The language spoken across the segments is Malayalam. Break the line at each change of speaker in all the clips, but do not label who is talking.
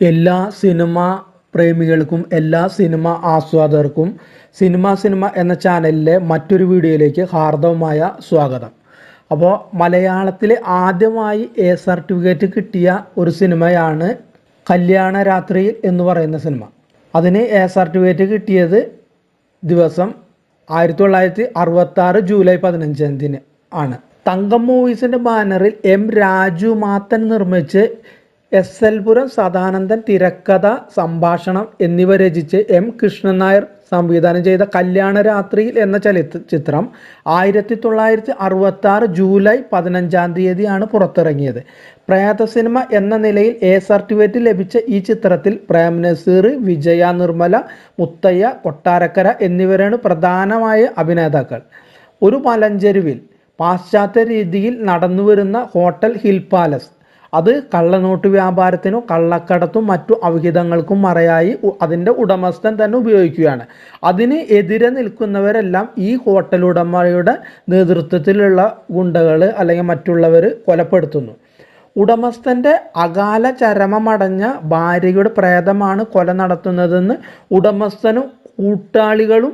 എല്ലാ സിനിമാ പ്രേമികൾക്കും എല്ലാ സിനിമ ആസ്വാദകർക്കും സിനിമ എന്ന ചാനലിലെ മറ്റൊരു വീഡിയോയിലേക്ക് ഹാർദവമായ സ്വാഗതം. അപ്പോൾ മലയാളത്തിൽ ആദ്യമായി എ സർട്ടിഫിക്കറ്റ് കിട്ടിയ ഒരു സിനിമയാണ് കല്യാണ രാത്രിയിൽ എന്ന് പറയുന്ന സിനിമ. അതിന് എ സർട്ടിഫിക്കറ്റ് കിട്ടിയത് ദിവസം 1966 ജൂലൈ 15 ആണ്. തങ്കം മൂവീസിൻ്റെ ബാനറിൽ എം രാജു മാത്തൻ നിർമ്മിച്ച് എസ്.എൽ. പുരം സദാനന്ദൻ തിരക്കഥ സംഭാഷണം എന്നിവ രചിച്ച് എം കൃഷ്ണൻ നായർ സംവിധാനം ചെയ്ത കല്യാണ രാത്രിയിൽ എന്ന ചിത്രം 1966 ജൂലൈ 15 പുറത്തിറങ്ങിയത്. പ്രേത സിനിമ എന്ന നിലയിൽ എ സർട്ടിഫിക്കറ്റ് ലഭിച്ച ഈ ചിത്രത്തിൽ പ്രേം നസീർ, വിജയ നിർമ്മല, മുത്തയ്യ കൊട്ടാരക്കര എന്നിവരാണ് പ്രധാനമായ അഭിനേതാക്കൾ. ഒരു മലഞ്ചെരുവിൽ പാശ്ചാത്യ രീതിയിൽ നടന്നുവരുന്ന ഹോട്ടൽ ഹിൽ പാലസ്, അത് കള്ളനോട്ട് വ്യാപാരത്തിനും കള്ളക്കടത്തും മറ്റു അവിഹിതങ്ങൾക്കും മറയായി അതിൻ്റെ ഉടമസ്ഥൻ തന്നെ ഉപയോഗിക്കുകയാണ്. അതിന് എതിരെ നിൽക്കുന്നവരെല്ലാം ഈ ഹോട്ടൽ ഉടമയുടെ നേതൃത്വത്തിലുള്ള ഗുണ്ടകൾ അല്ലെങ്കിൽ മറ്റുള്ളവർ കൊലപ്പെടുത്തുന്നു. ഉടമസ്ഥൻ്റെ അകാല ചരമമടഞ്ഞ ഭാര്യയുടെ പ്രേതമാണ് കൊല നടത്തുന്നതെന്ന് ഉടമസ്ഥനും കൂട്ടാളികളും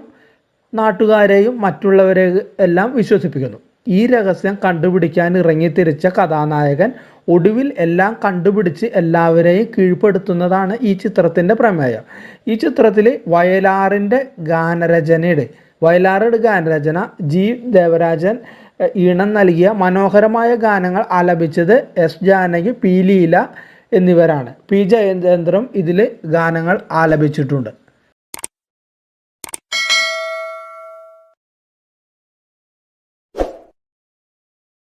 നാട്ടുകാരെയും മറ്റുള്ളവരെ എല്ലാം വിശ്വസിപ്പിക്കുന്നു. ഈ രഹസ്യം കണ്ടുപിടിക്കാൻ ഇറങ്ങിത്തിരിച്ച കഥാനായകൻ ഒടുവിൽ എല്ലാം കണ്ടുപിടിച്ച് എല്ലാവരെയും കീഴ്പ്പെടുത്തുന്നതാണ് ഈ ചിത്രത്തിൻ്റെ പ്രമേയം. ഈ ചിത്രത്തിൽ വയലാറിൻ്റെ ഗാനരചന ജി ദേവരാജൻ ഈണം നൽകിയ മനോഹരമായ ഗാനങ്ങൾ ആലപിച്ചത് എസ് ജാനകി, പി ലീല എന്നിവരാണ്. പി ജയചന്ദ്രൻ ഇതിൽ ഗാനങ്ങൾ ആലപിച്ചിട്ടുണ്ട്.